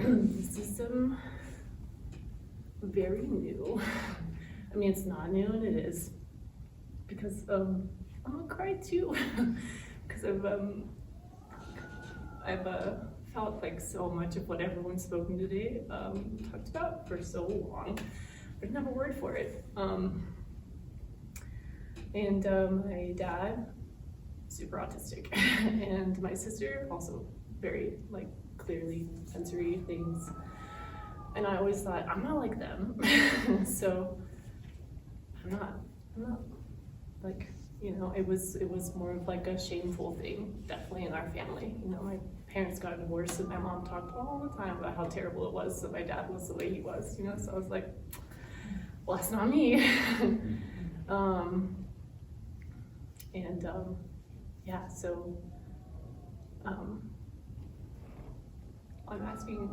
This is very new. I mean, it's not new, and it is because I'm gonna cry too because I've felt like so much of what everyone's spoken today talked about for so long. I didn't have a word for it. My dad, super autistic, and my sister also very like clearly sensory things. And I always thought, I'm not like them. So I'm not like, it was more of like a shameful thing, definitely in our family. My parents got divorced and my mom talked all the time about how terrible it was that my dad was the way he was, so I was like, well, that's not me. Yeah, so unmasking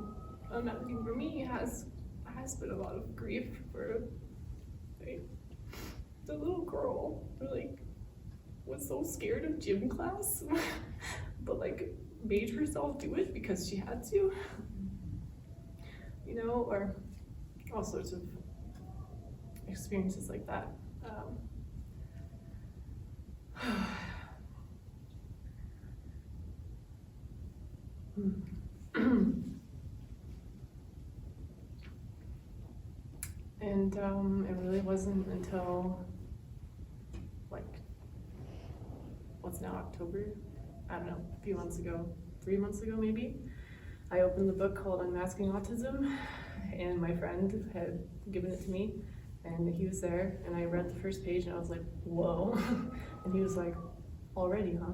for me has been a lot of grief for the little girl who was so scared of gym class, but made herself do it because she had to, or all sorts of experiences like that. And it really wasn't until what's now October? I don't know, a few months ago, 3 months ago maybe, I opened the book called Unmasking Autism, and my friend had given it to me, and he was there, and I read the first page and I was like, whoa. And he was like, already, huh?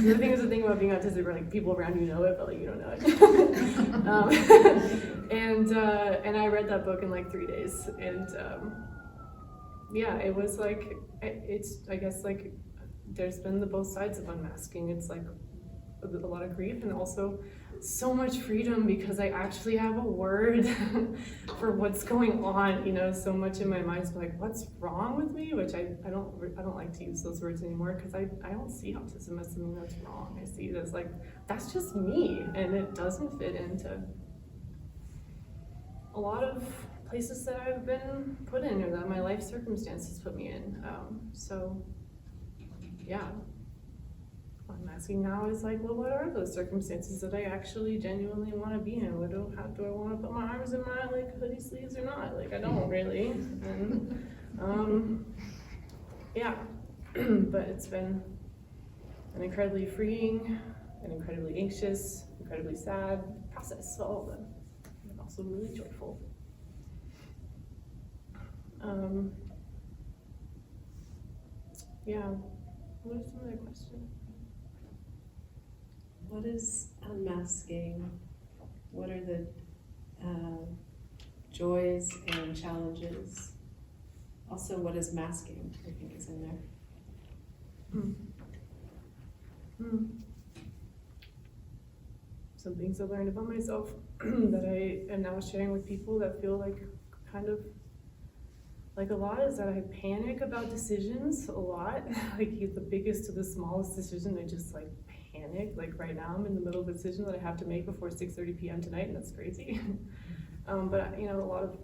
The thing about being autistic, where people around you know it, but you don't know it. And I read that book in 3 days, and yeah, it was it's I guess there's been the both sides of unmasking. It's a lot of grief and also so much freedom because I actually have a word for what's going on. So much in my mind's what's wrong with me, which I don't like to use those words anymore because I don't see autism as something that's wrong. I see it as that's just me, and it doesn't fit into a lot of places that I've been put in or that my life circumstances put me in. So yeah, unmasking now is well, what are those circumstances that I actually genuinely want to be in? How do I want to put my arms in my hoodie sleeves or not? I don't really. And yeah, but it's been an incredibly freeing, an incredibly anxious, incredibly sad process, all of them, and also really joyful. Yeah, what are some other questions? What is unmasking? What are the joys and challenges? Also, what is masking? I think is in there. Some things I learned about myself that I am now sharing with people that feel kind of a lot is that I panic about decisions a lot. The biggest to the smallest decision, I just panic. Right now I'm in the middle of a decision that I have to make before 6:30 p.m. tonight, and that's crazy. But a lot of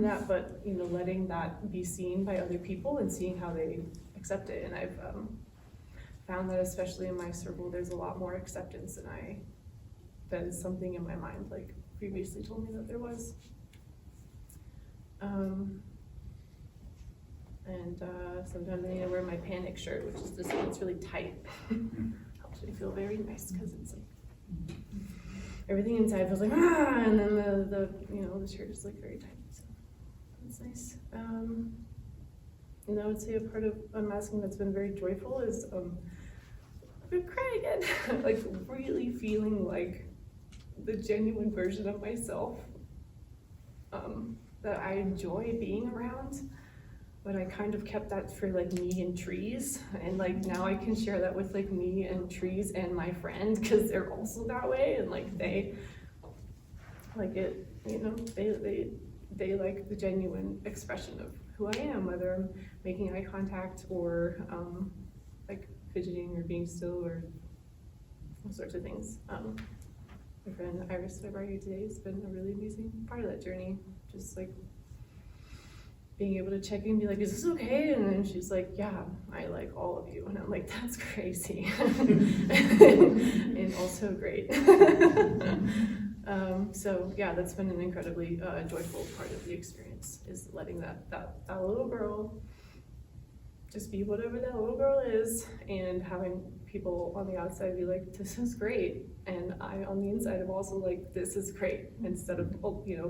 that, but letting that be seen by other people and seeing how they accept it. And I've found that especially in my circle, there's a lot more acceptance than something in my mind previously told me that there was. And sometimes I need to wear my panic shirt, which is this one that's really tight. Helps me feel very nice because it's everything inside feels and then the shirt is very tight. So that's nice. And I would say a part of unmasking that's been very joyful is I've been crying again. Really feeling the genuine version of myself that I enjoy being around. But I kind of kept that for me and trees, and now I can share that with me and trees and my friend because they're also that way, and they like it, they like the genuine expression of who I am, whether I'm making eye contact or fidgeting or being still or all sorts of things. My friend Iris, who I brought here today, has been a really amazing part of that journey. Just like being able to check in and be like, is this okay? And then she's like, yeah, I like all of you. And I'm like, that's crazy. And also great. So yeah, that's been an incredibly joyful part of the experience, is letting that little girl just be whatever that little girl is, and having people on the outside be like, this is great. And I, on the inside, am also like, this is great. Instead of,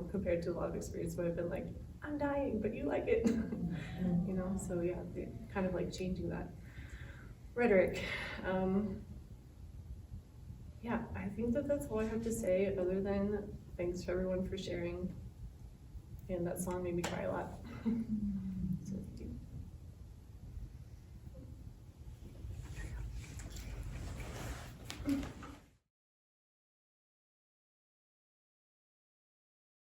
compared to a lot of experience where I've been like, I'm dying, but you like it. So yeah, kind of like changing that rhetoric. Yeah, I think that's all I have to say, other than thanks to everyone for sharing. And that song made me cry a lot.